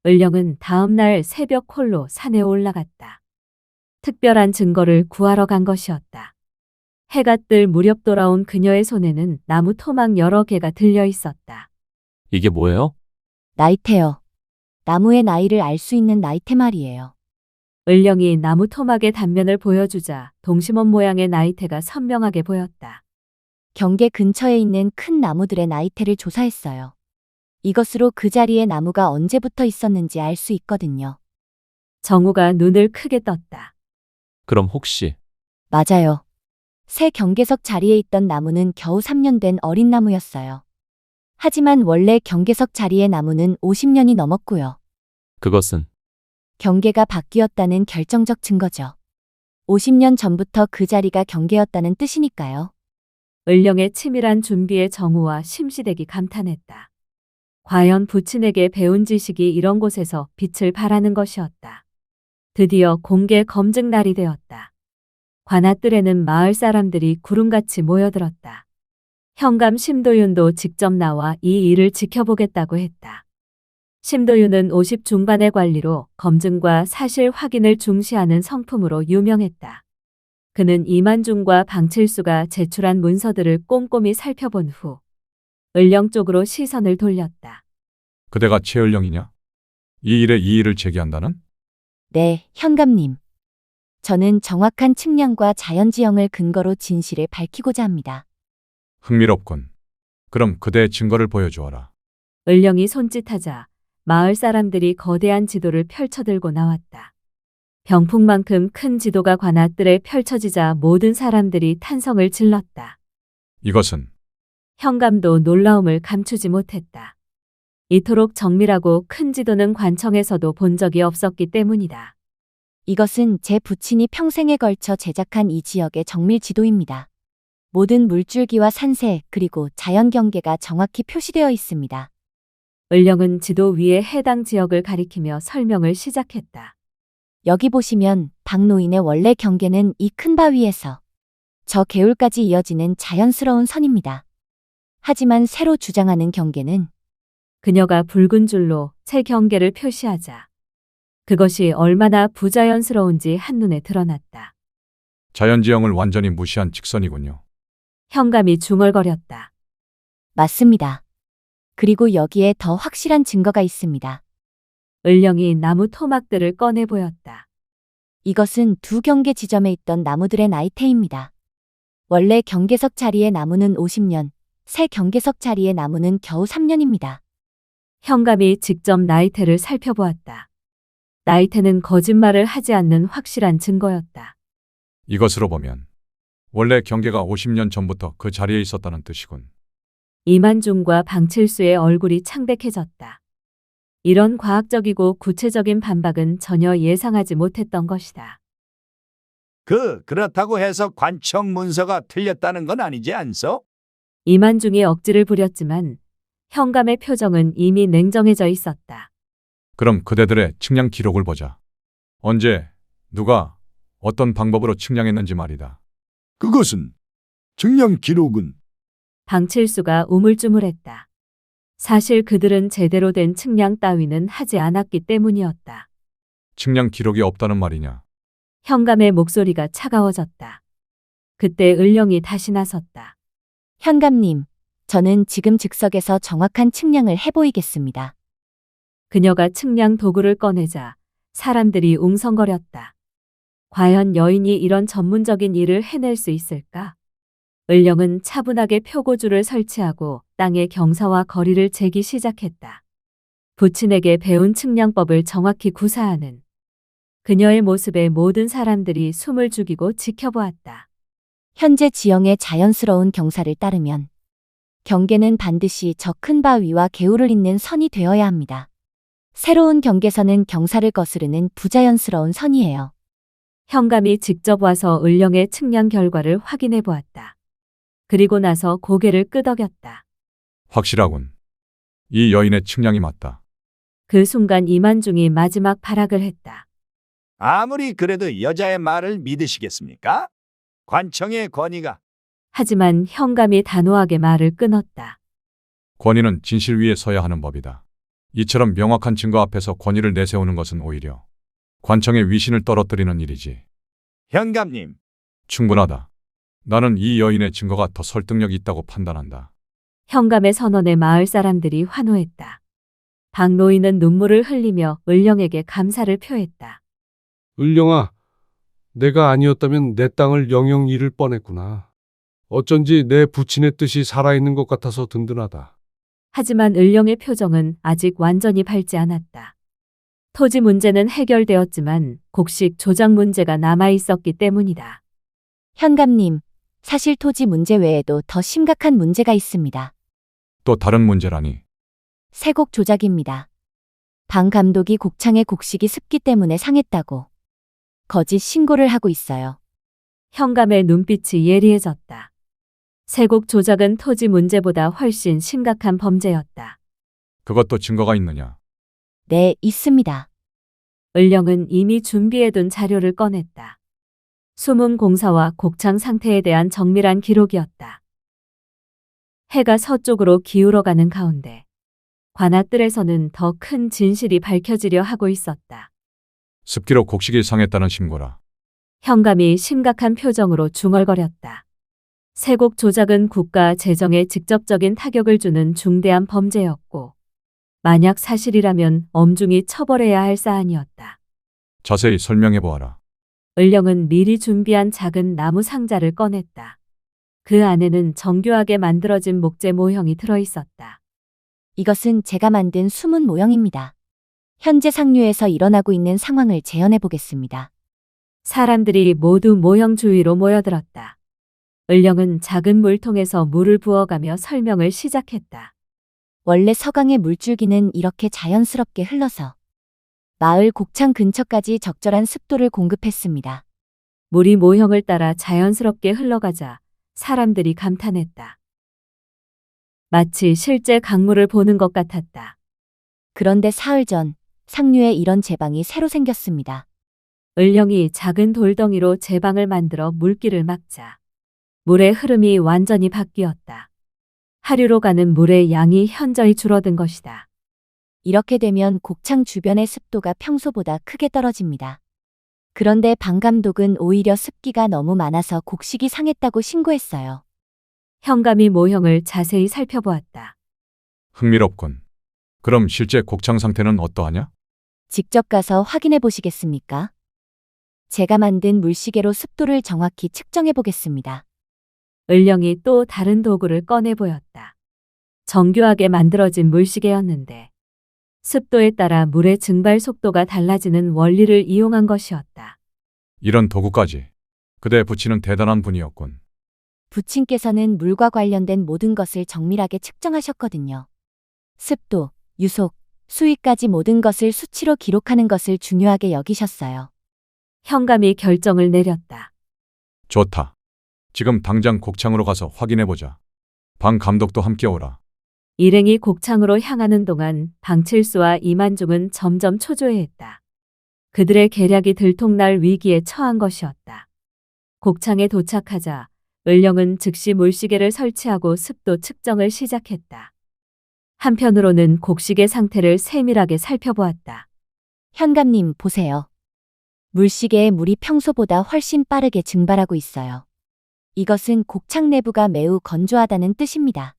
을령은 다음 날 새벽 홀로 산에 올라갔다. 특별한 증거를 구하러 간 것이었다. 해가 뜰 무렵 돌아온 그녀의 손에는 나무 토막 여러 개가 들려 있었다. 이게 뭐예요? 나이테요. 나무의 나이를 알 수 있는 나이테 말이에요. 을령이 나무 토막의 단면을 보여주자 동심원 모양의 나이테가 선명하게 보였다. 경계 근처에 있는 큰 나무들의 나이테를 조사했어요. 이것으로 그 자리에 나무가 언제부터 있었는지 알 수 있거든요. 정우가 눈을 크게 떴다. 그럼 혹시 맞아요. 새 경계석 자리에 있던 나무는 겨우 3년 된 어린 나무였어요. 하지만 원래 경계석 자리의 나무는 50년이 넘었고요. 그것은 경계가 바뀌었다는 결정적 증거죠. 50년 전부터 그 자리가 경계였다는 뜻이니까요. 을령의 치밀한 준비에 정우와 심시댁이 감탄했다. 과연 부친에게 배운 지식이 이런 곳에서 빛을 발하는 것이었다. 드디어 공개 검증 날이 되었다. 관아뜰에는 마을 사람들이 구름같이 모여들었다. 현감 심도윤도 직접 나와 이 일을 지켜보겠다고 했다. 심도윤은 50 중반의 관리로 검증과 사실 확인을 중시하는 성품으로 유명했다. 그는 이만중과 방칠수가 제출한 문서들을 꼼꼼히 살펴본 후 을령 쪽으로 시선을 돌렸다. 그대가 최을령이냐? 이 일에 이의를 제기한다는? 네, 현감님. 저는 정확한 측량과 자연지형을 근거로 진실을 밝히고자 합니다. 흥미롭군. 그럼 그대의 증거를 보여주어라. 을령이 손짓하자 마을 사람들이 거대한 지도를 펼쳐들고 나왔다. 병풍만큼 큰 지도가 관아뜰에 펼쳐지자 모든 사람들이 탄성을 질렀다. 이것은 현감도 놀라움을 감추지 못했다. 이토록 정밀하고 큰 지도는 관청에서도 본 적이 없었기 때문이다. 이것은 제 부친이 평생에 걸쳐 제작한 이 지역의 정밀 지도입니다. 모든 물줄기와 산세 그리고 자연 경계가 정확히 표시되어 있습니다. 을령은 지도 위에 해당 지역을 가리키며 설명을 시작했다. 여기 보시면 박노인의 원래 경계는 이 큰 바위에서 저 개울까지 이어지는 자연스러운 선입니다. 하지만 새로 주장하는 경계는 그녀가 붉은 줄로 새 경계를 표시하자 그것이 얼마나 부자연스러운지 한눈에 드러났다. 자연지형을 완전히 무시한 직선이군요. 현감이 중얼거렸다. 맞습니다. 그리고 여기에 더 확실한 증거가 있습니다. 을령이 나무 토막들을 꺼내 보였다. 이것은 두 경계 지점에 있던 나무들의 나이테입니다. 원래 경계석 자리의 나무는 50년, 새 경계석 자리의 나무는 겨우 3년입니다. 현감이 직접 나이테를 살펴보았다. 나이테는 거짓말을 하지 않는 확실한 증거였다. 이것으로 보면 원래 경계가 50년 전부터 그 자리에 있었다는 뜻이군. 이만중과 방칠수의 얼굴이 창백해졌다. 이런 과학적이고 구체적인 반박은 전혀 예상하지 못했던 것이다. 그렇다고 해서 관청 문서가 틀렸다는 건 아니지 않소? 이만중이 억지를 부렸지만 현감의 표정은 이미 냉정해져 있었다. 그럼 그대들의 측량 기록을 보자. 언제, 누가, 어떤 방법으로 측량했는지 말이다. 그것은 측량 기록은 방칠수가 우물쭈물했다. 사실 그들은 제대로 된 측량 따위는 하지 않았기 때문이었다. 측량 기록이 없다는 말이냐? 현감의 목소리가 차가워졌다. 그때 을령이 다시 나섰다. 현감님, 저는 지금 즉석에서 정확한 측량을 해보이겠습니다. 그녀가 측량 도구를 꺼내자 사람들이 웅성거렸다. 과연 여인이 이런 전문적인 일을 해낼 수 있을까? 을령은 차분하게 표고줄을 설치하고 땅에 경사와 거리를 재기 시작했다. 부친에게 배운 측량법을 정확히 구사하는 그녀의 모습에 모든 사람들이 숨을 죽이고 지켜보았다. 현재 지형의 자연스러운 경사를 따르면 경계는 반드시 저 큰 바위와 개울을 잇는 선이 되어야 합니다. 새로운 경계선은 경사를 거스르는 부자연스러운 선이에요. 현감이 직접 와서 을령의 측량 결과를 확인해 보았다. 그리고 나서 고개를 끄덕였다. 확실하군. 이 여인의 측량이 맞다. 그 순간 이만중이 마지막 발악을 했다. 아무리 그래도 여자의 말을 믿으시겠습니까? 관청의 권위가 하지만 현감이 단호하게 말을 끊었다. 권위는 진실 위에 서야 하는 법이다. 이처럼 명확한 증거 앞에서 권위를 내세우는 것은 오히려 관청의 위신을 떨어뜨리는 일이지. 현감님, 충분하다. 나는 이 여인의 증거가 더 설득력이 있다고 판단한다. 현감의 선언에 마을 사람들이 환호했다. 박노인은 눈물을 흘리며 을령에게 감사를 표했다. 을령아, 내가 아니었다면 내 땅을 영영 잃을 뻔했구나. 어쩐지 내 부친의 뜻이 살아있는 것 같아서 든든하다. 하지만 을령의 표정은 아직 완전히 밝지 않았다. 토지 문제는 해결되었지만 곡식 조작 문제가 남아 있었기 때문이다. 현감님, 사실 토지 문제 외에도 더 심각한 문제가 있습니다. 또 다른 문제라니. 세곡 조작입니다. 방 감독이 곡창의 곡식이 습기 때문에 상했다고 거짓 신고를 하고 있어요. 현감의 눈빛이 예리해졌다. 세곡 조작은 토지 문제보다 훨씬 심각한 범죄였다. 그것도 증거가 있느냐? 네, 있습니다. 을령은 이미 준비해둔 자료를 꺼냈다. 수문 공사와 곡창 상태에 대한 정밀한 기록이었다. 해가 서쪽으로 기울어가는 가운데 관아뜰에서는 더 큰 진실이 밝혀지려 하고 있었다. 습기로 곡식이 상했다는 신고라. 현감이 심각한 표정으로 중얼거렸다. 세곡 조작은 국가 재정에 직접적인 타격을 주는 중대한 범죄였고 만약 사실이라면 엄중히 처벌해야 할 사안이었다. 자세히 설명해 보아라. 을령은 미리 준비한 작은 나무 상자를 꺼냈다. 그 안에는 정교하게 만들어진 목재 모형이 들어있었다. 이것은 제가 만든 수문 모형입니다. 현재 상류에서 일어나고 있는 상황을 재현해 보겠습니다. 사람들이 모두 모형 주위로 모여들었다. 을령은 작은 물통에서 물을 부어가며 설명을 시작했다. 원래 서강의 물줄기는 이렇게 자연스럽게 흘러서 마을 곡창 근처까지 적절한 습도를 공급했습니다. 물이 모형을 따라 자연스럽게 흘러가자 사람들이 감탄했다. 마치 실제 강물을 보는 것 같았다. 그런데 사흘 전 상류에 이런 제방이 새로 생겼습니다. 을령이 작은 돌덩이로 제방을 만들어 물길을 막자 물의 흐름이 완전히 바뀌었다. 하류로 가는 물의 양이 현저히 줄어든 것이다. 이렇게 되면 곡창 주변의 습도가 평소보다 크게 떨어집니다. 그런데 방 감독은 오히려 습기가 너무 많아서 곡식이 상했다고 신고했어요. 현감이 모형을 자세히 살펴보았다. 흥미롭군. 그럼 실제 곡창 상태는 어떠하냐? 직접 가서 확인해 보시겠습니까? 제가 만든 물시계로 습도를 정확히 측정해 보겠습니다. 을령이 또 다른 도구를 꺼내 보였다. 정교하게 만들어진 물시계였는데 습도에 따라 물의 증발 속도가 달라지는 원리를 이용한 것이었다. 이런 도구까지. 그대 부치는 대단한 분이었군. 부친께서는 물과 관련된 모든 것을 정밀하게 측정하셨거든요. 습도, 유속, 수위까지 모든 것을 수치로 기록하는 것을 중요하게 여기셨어요. 현감이 결정을 내렸다. 좋다. 지금 당장 곡창으로 가서 확인해 보자. 방 감독도 함께 오라. 일행이 곡창으로 향하는 동안 방칠수와 이만중은 점점 초조해했다. 그들의 계략이 들통날 위기에 처한 것이었다. 곡창에 도착하자 을령은 즉시 물시계를 설치하고 습도 측정을 시작했다. 한편으로는 곡식의 상태를 세밀하게 살펴보았다. 현감님, 보세요. 물시계의 물이 평소보다 훨씬 빠르게 증발하고 있어요. 이것은 곡창 내부가 매우 건조하다는 뜻입니다.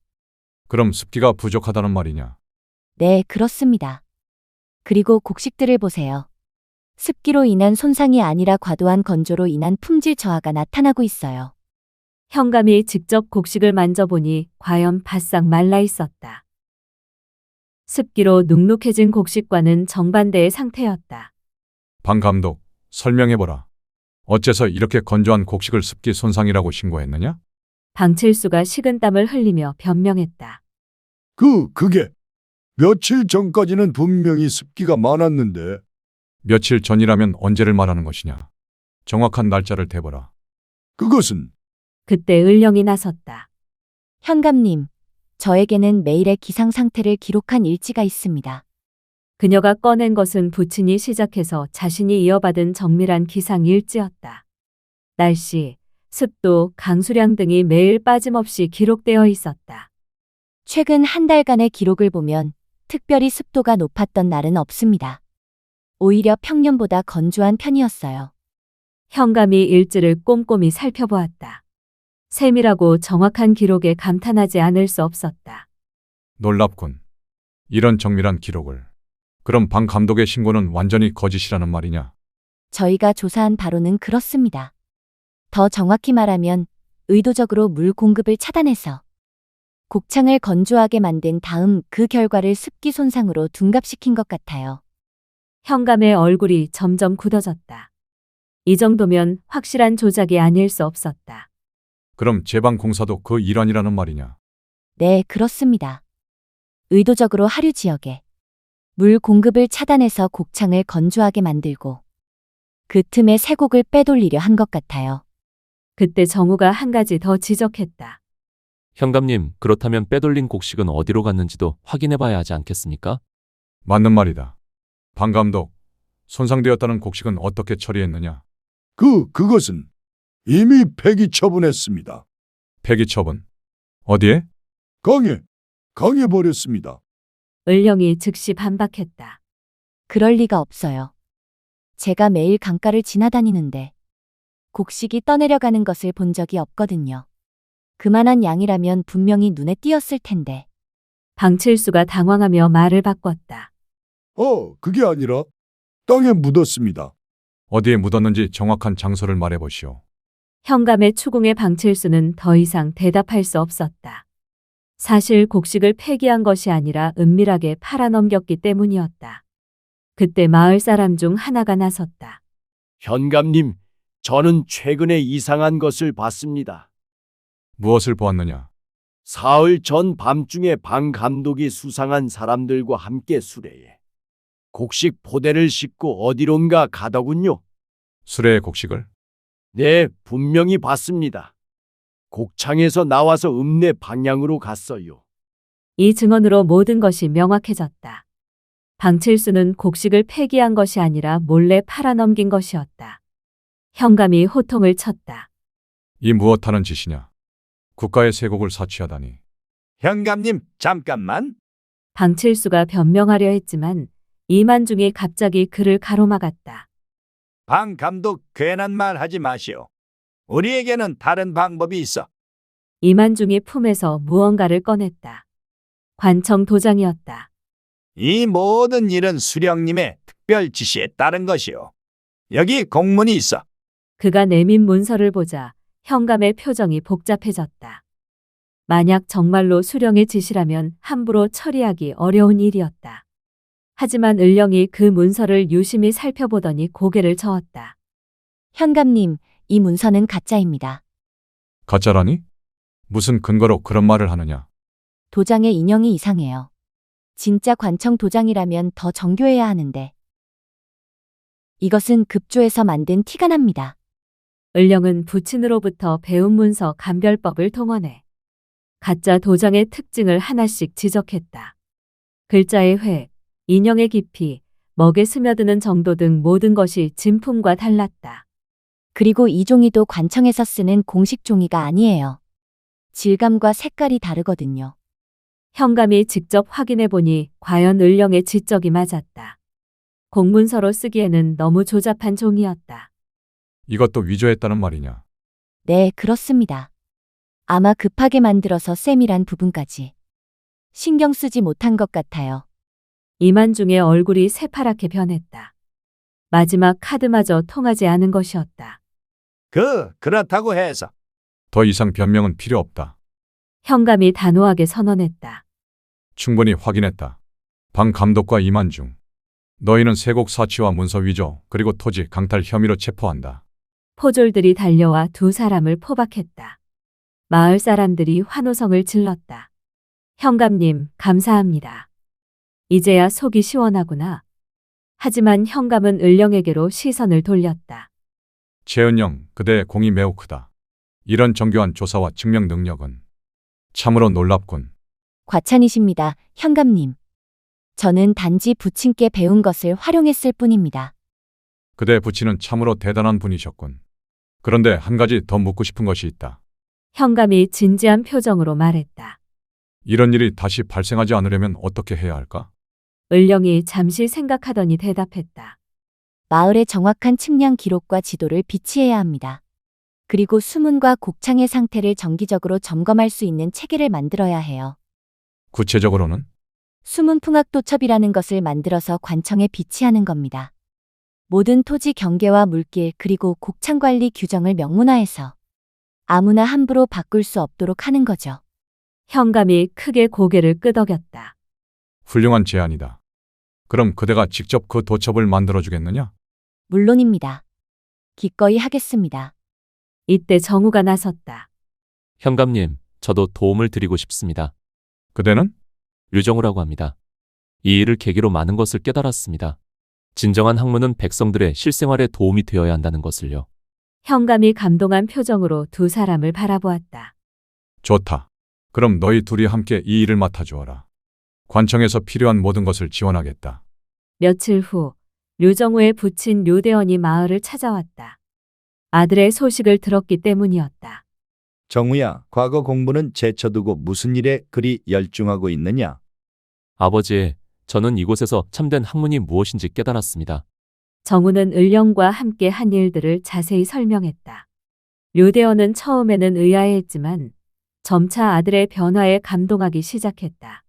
그럼 습기가 부족하다는 말이냐? 네, 그렇습니다. 그리고 곡식들을 보세요. 습기로 인한 손상이 아니라 과도한 건조로 인한 품질 저하가 나타나고 있어요. 현감이 직접 곡식을 만져보니 과연 바싹 말라 있었다. 습기로 눅눅해진 곡식과는 정반대의 상태였다. 방 감독, 설명해 보라. 어째서 이렇게 건조한 곡식을 습기 손상이라고 신고했느냐? 방칠수가 식은땀을 흘리며 변명했다. 그게 며칠 전까지는 분명히 습기가 많았는데. 며칠 전이라면 언제를 말하는 것이냐? 정확한 날짜를 대보라. 그것은 그때 을령이 나섰다. 현감님, 저에게는 매일의 기상 상태를 기록한 일지가 있습니다. 그녀가 꺼낸 것은 부친이 시작해서 자신이 이어받은 정밀한 기상 일지였다. 날씨, 습도, 강수량 등이 매일 빠짐없이 기록되어 있었다. 최근 한 달간의 기록을 보면 특별히 습도가 높았던 날은 없습니다. 오히려 평년보다 건조한 편이었어요. 현감이 일지를 꼼꼼히 살펴보았다. 세밀하고 정확한 기록에 감탄하지 않을 수 없었다. 놀랍군. 이런 정밀한 기록을. 그럼 방 감독의 신고는 완전히 거짓이라는 말이냐? 저희가 조사한 바로는 그렇습니다. 더 정확히 말하면 의도적으로 물 공급을 차단해서 곡창을 건조하게 만든 다음 그 결과를 습기 손상으로 둔갑시킨 것 같아요. 현감의 얼굴이 점점 굳어졌다. 이 정도면 확실한 조작이 아닐 수 없었다. 그럼 제방 공사도 그 일환이라는 말이냐? 네, 그렇습니다. 의도적으로 하류 지역에 물 공급을 차단해서 곡창을 건조하게 만들고 그 틈에 쇠곡을 빼돌리려 한 것 같아요. 그때 정우가 한 가지 더 지적했다. 현감님, 그렇다면 빼돌린 곡식은 어디로 갔는지도 확인해 봐야 하지 않겠습니까? 맞는 말이다. 방 감독, 손상되었다는 곡식은 어떻게 처리했느냐? 그것은 이미 폐기 처분했습니다. 폐기 처분. 어디에? 강에 버렸습니다. 을령이 즉시 반박했다. 그럴 리가 없어요. 제가 매일 강가를 지나다니는데 곡식이 떠내려가는 것을 본 적이 없거든요. 그만한 양이라면 분명히 눈에 띄었을 텐데. 방칠수가 당황하며 말을 바꿨다. 그게 아니라 땅에 묻었습니다. 어디에 묻었는지 정확한 장소를 말해 보시오. 현감의 추궁에 방칠수는 더 이상 대답할 수 없었다. 사실 곡식을 폐기한 것이 아니라 은밀하게 팔아넘겼기 때문이었다. 그때 마을 사람 중 하나가 나섰다. 현감님, 저는 최근에 이상한 것을 봤습니다. 무엇을 보았느냐? 사흘 전 밤중에 방 감독이 수상한 사람들과 함께 수레에 곡식 포대를 싣고 어디론가 가더군요. 수레의 곡식을? 네, 분명히 봤습니다. 곡창에서 나와서 읍내 방향으로 갔어요. 이 증언으로 모든 것이 명확해졌다. 방칠수는 곡식을 폐기한 것이 아니라 몰래 팔아넘긴 것이었다. 현감이 호통을 쳤다. 이 무엇하는 짓이냐? 국가의 세곡을 사취하다니. 현감님, 잠깐만. 방칠수가 변명하려 했지만 이만중이 갑자기 그를 가로막았다. 방 감독, 괜한 말 하지 마시오. 우리에게는 다른 방법이 있어. 이만중이 품에서 무언가를 꺼냈다. 관청 도장이었다. 이 모든 일은 수령님의 특별 지시에 따른 것이오. 여기 공문이 있어. 그가 내민 문서를 보자 현감의 표정이 복잡해졌다. 만약 정말로 수령의 지시라면 함부로 처리하기 어려운 일이었다. 하지만 을령이 그 문서를 유심히 살펴보더니 고개를 저었다. 현감님, 이 문서는 가짜입니다. 가짜라니? 무슨 근거로 그런 말을 하느냐? 도장의 인형이 이상해요. 진짜 관청 도장이라면 더 정교해야 하는데. 이것은 급조해서 만든 티가 납니다. 을령은 부친으로부터 배운 문서 감별법을 동원해 가짜 도장의 특징을 하나씩 지적했다. 글자의 획, 인형의 깊이, 먹에 스며드는 정도 등 모든 것이 진품과 달랐다. 그리고 이 종이도 관청에서 쓰는 공식 종이가 아니에요. 질감과 색깔이 다르거든요. 현감이 직접 확인해 보니 과연 을령의 지적이 맞았다. 공문서로 쓰기에는 너무 조잡한 종이었다. 이것도 위조했다는 말이냐? 네, 그렇습니다. 아마 급하게 만들어서 세밀한 부분까지 신경 쓰지 못한 것 같아요. 이만중의 얼굴이 새파랗게 변했다. 마지막 카드마저 통하지 않은 것이었다. 그렇다고 해서. 더 이상 변명은 필요 없다. 현감이 단호하게 선언했다. 충분히 확인했다. 방 감독과 이만중. 너희는 세곡 사치와 문서 위조 그리고 토지 강탈 혐의로 체포한다. 포졸들이 달려와 두 사람을 포박했다. 마을 사람들이 환호성을 질렀다. 현감님, 감사합니다. 이제야 속이 시원하구나. 하지만 현감은 을령에게로 시선을 돌렸다. 최은영, 그대의 공이 매우 크다. 이런 정교한 조사와 증명 능력은 참으로 놀랍군. 과찬이십니다, 현감님. 저는 단지 부친께 배운 것을 활용했을 뿐입니다. 그대 부친은 참으로 대단한 분이셨군. 그런데 한 가지 더 묻고 싶은 것이 있다. 현감이 진지한 표정으로 말했다. 이런 일이 다시 발생하지 않으려면 어떻게 해야 할까? 을령이 잠시 생각하더니 대답했다. 마을의 정확한 측량 기록과 지도를 비치해야 합니다. 그리고 수문과 곡창의 상태를 정기적으로 점검할 수 있는 체계를 만들어야 해요. 구체적으로는? 수문풍악도첩이라는 것을 만들어서 관청에 비치하는 겁니다. 모든 토지 경계와 물길 그리고 곡창 관리 규정을 명문화해서 아무나 함부로 바꿀 수 없도록 하는 거죠. 현감이 크게 고개를 끄덕였다. 훌륭한 제안이다. 그럼 그대가 직접 그 도첩을 만들어주겠느냐? 물론입니다. 기꺼이 하겠습니다. 이때 정우가 나섰다. 현감님, 저도 도움을 드리고 싶습니다. 그대는? 류정우라고 합니다. 이 일을 계기로 많은 것을 깨달았습니다. 진정한 학문은 백성들의 실생활에 도움이 되어야 한다는 것을요. 현감이 감동한 표정으로 두 사람을 바라보았다. 좋다. 그럼 너희 둘이 함께 이 일을 맡아주어라. 관청에서 필요한 모든 것을 지원하겠다. 며칠 후 류정우의 부친 류대원이 마을을 찾아왔다. 아들의 소식을 들었기 때문이었다. 정우야, 과거 공부는 제쳐두고 무슨 일에 그리 열중하고 있느냐? 아버지, 저는 이곳에서 참된 학문이 무엇인지 깨달았습니다. 정우는 을령과 함께 한 일들을 자세히 설명했다. 류대원은 처음에는 의아해했지만 점차 아들의 변화에 감동하기 시작했다.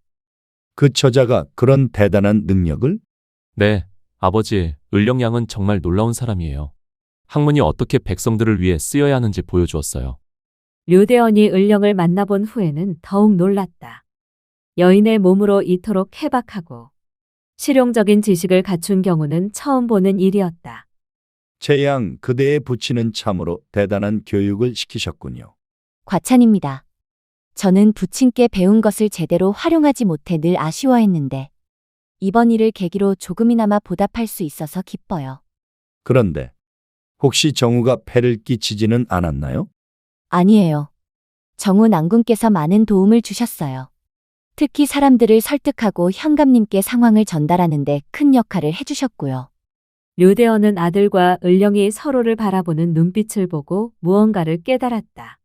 그 처자가 그런 대단한 능력을? 네, 아버지, 을령양은 정말 놀라운 사람이에요. 학문이 어떻게 백성들을 위해 쓰여야 하는지 보여주었어요. 류대원이 을령을 만나본 후에는 더욱 놀랐다. 여인의 몸으로 이토록 해박하고 실용적인 지식을 갖춘 경우는 처음 보는 일이었다. 재양 그대의 부친은 참으로 대단한 교육을 시키셨군요. 과찬입니다. 저는 부친께 배운 것을 제대로 활용하지 못해 늘 아쉬워했는데 이번 일을 계기로 조금이나마 보답할 수 있어서 기뻐요. 그런데 혹시 정우가 폐를 끼치지는 않았나요? 아니에요. 정우 낭군께서 많은 도움을 주셨어요. 특히 사람들을 설득하고 현감님께 상황을 전달하는데 큰 역할을 해주셨고요. 류대원은 아들과 을령이 서로를 바라보는 눈빛을 보고 무언가를 깨달았다.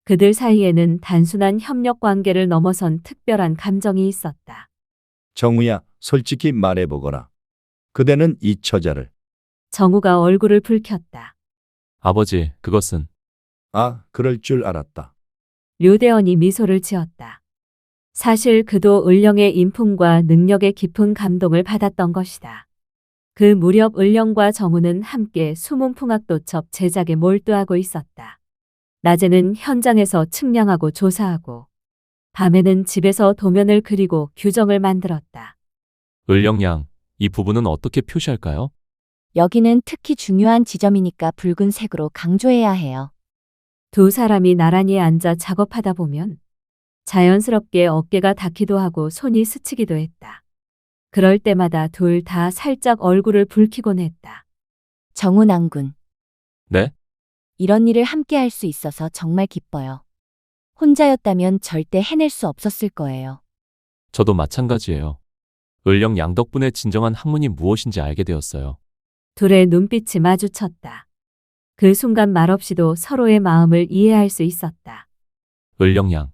그들 사이에는 단순한 협력 관계를 넘어선 특별한 감정이 있었다. 정우야, 솔직히 말해보거라. 그대는 이 처자를. 정우가 얼굴을 붉혔다. 아버지, 그것은 아, 그럴 줄 알았다. 류대원이 미소를 지었다. 사실 그도 을령의 인품과 능력에 깊은 감동을 받았던 것이다. 그 무렵 을령과 정우는 함께 수문풍악도첩 제작에 몰두하고 있었다. 낮에는 현장에서 측량하고 조사하고 밤에는 집에서 도면을 그리고 규정을 만들었다. 을령양, 이 부분은 어떻게 표시할까요? 여기는 특히 중요한 지점이니까 붉은색으로 강조해야 해요. 두 사람이 나란히 앉아 작업하다 보면 자연스럽게 어깨가 닿기도 하고 손이 스치기도 했다. 그럴 때마다 둘 다 살짝 얼굴을 붉히곤 했다. 정우 낭군. 네? 이런 일을 함께 할 수 있어서 정말 기뻐요. 혼자였다면 절대 해낼 수 없었을 거예요. 저도 마찬가지예요. 을령양 덕분에 진정한 학문이 무엇인지 알게 되었어요. 둘의 눈빛이 마주쳤다. 그 순간 말없이도 서로의 마음을 이해할 수 있었다. 을령양,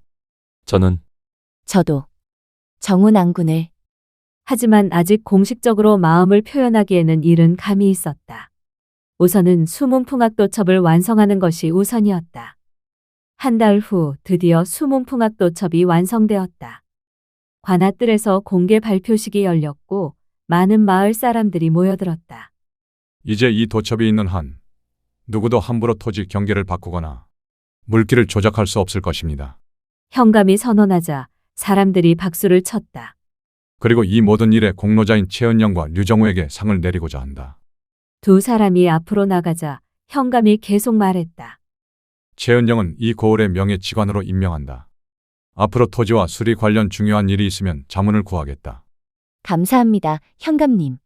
저는 저도 정우 낭군을. 하지만 아직 공식적으로 마음을 표현하기에는 이른 감이 있었다. 우선은 수문풍악도첩을 완성하는 것이 우선이었다. 한 달 후 드디어 수문풍악도첩이 완성되었다. 관아뜰에서 공개 발표식이 열렸고 많은 마을 사람들이 모여들었다. 이제 이 도첩이 있는 한 누구도 함부로 토지 경계를 바꾸거나 물길을 조작할 수 없을 것입니다. 현감이 선언하자 사람들이 박수를 쳤다. 그리고 이 모든 일의 공로자인 최은영과 류정우에게 상을 내리고자 한다. 두 사람이 앞으로 나가자 현감이 계속 말했다. 최은영은 이 고을의 명예직관으로 임명한다. 앞으로 토지와 수리 관련 중요한 일이 있으면 자문을 구하겠다. 감사합니다, 현감님.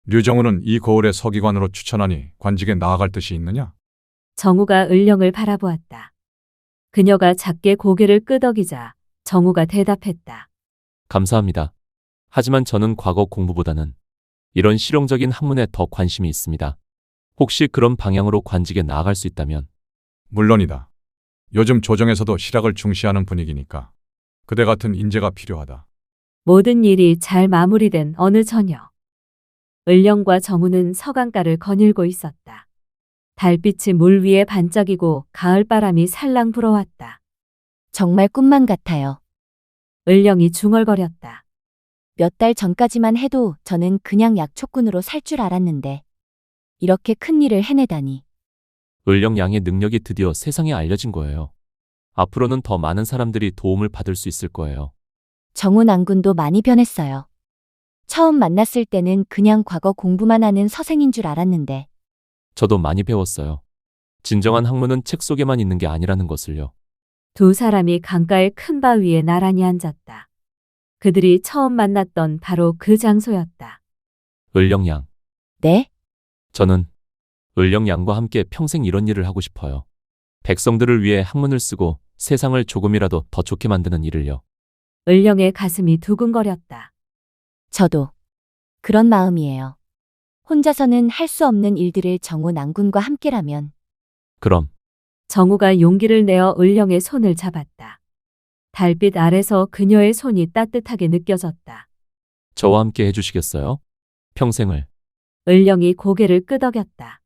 류정우는 이 고을의 서기관으로 추천하니 관직에 나아갈 뜻이 있느냐? 정우가 을령을 바라보았다. 그녀가 작게 고개를 끄덕이자 정우가 대답했다. 감사합니다. 하지만 저는 과거 공부보다는 이런 실용적인 학문에 더 관심이 있습니다. 혹시 그런 방향으로 관직에 나아갈 수 있다면? 물론이다. 요즘 조정에서도 실학을 중시하는 분위기니까 그대 같은 인재가 필요하다. 모든 일이 잘 마무리된 어느 저녁. 을령과 정우는 서강가를 거닐고 있었다. 달빛이 물 위에 반짝이고 가을바람이 살랑 불어왔다. 정말 꿈만 같아요. 을령이 중얼거렸다. 몇 달 전까지만 해도 저는 그냥 약초꾼으로 살 줄 알았는데 이렇게 큰 일을 해내다니. 을령양의 능력이 드디어 세상에 알려진 거예요. 앞으로는 더 많은 사람들이 도움을 받을 수 있을 거예요. 정우 낭군도 많이 변했어요. 처음 만났을 때는 그냥 과거 공부만 하는 서생인 줄 알았는데 저도 많이 배웠어요. 진정한 학문은 책 속에만 있는 게 아니라는 것을요. 두 사람이 강가의 큰 바위에 나란히 앉았다. 그들이 처음 만났던 바로 그 장소였다. 을령양, 네? 저는 을령양과 함께 평생 이런 일을 하고 싶어요. 백성들을 위해 학문을 쓰고 세상을 조금이라도 더 좋게 만드는 일을요. 을령의 가슴이 두근거렸다. 저도 그런 마음이에요. 혼자서는 할 수 없는 일들을 정우 낭군과 함께라면 그럼 정우가 용기를 내어 을령의 손을 잡았다. 달빛 아래서 그녀의 손이 따뜻하게 느껴졌다. 저와 함께 해주시겠어요? 평생을. 을령이 고개를 끄덕였다.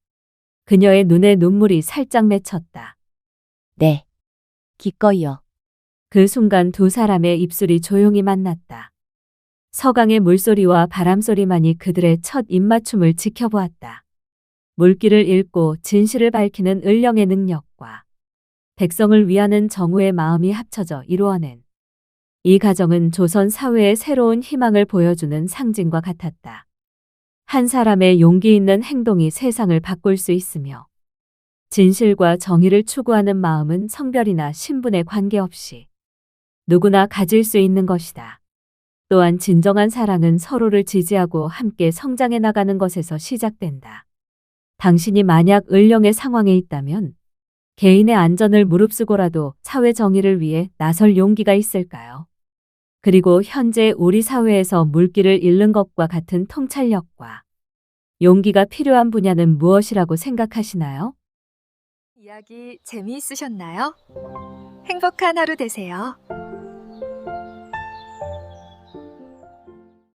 그녀의 눈에 눈물이 살짝 맺혔다. 네. 기꺼이요. 그 순간 두 사람의 입술이 조용히 만났다. 서강의 물소리와 바람소리만이 그들의 첫 입맞춤을 지켜보았다. 물길을 읽고 진실을 밝히는 을령의 능력과 백성을 위하는 정우의 마음이 합쳐져 이루어낸 이 가정은 조선 사회의 새로운 희망을 보여주는 상징과 같았다. 한 사람의 용기 있는 행동이 세상을 바꿀 수 있으며 진실과 정의를 추구하는 마음은 성별이나 신분에 관계없이 누구나 가질 수 있는 것이다. 또한 진정한 사랑은 서로를 지지하고 함께 성장해 나가는 것에서 시작된다. 당신이 만약 을령의 상황에 있다면 개인의 안전을 무릅쓰고라도 사회 정의를 위해 나설 용기가 있을까요? 그리고 현재 우리 사회에서 물길을 잃는 것과 같은 통찰력과 용기가 필요한 분야는 무엇이라고 생각하시나요? 이야기 재미있으셨나요? 행복한 하루 되세요.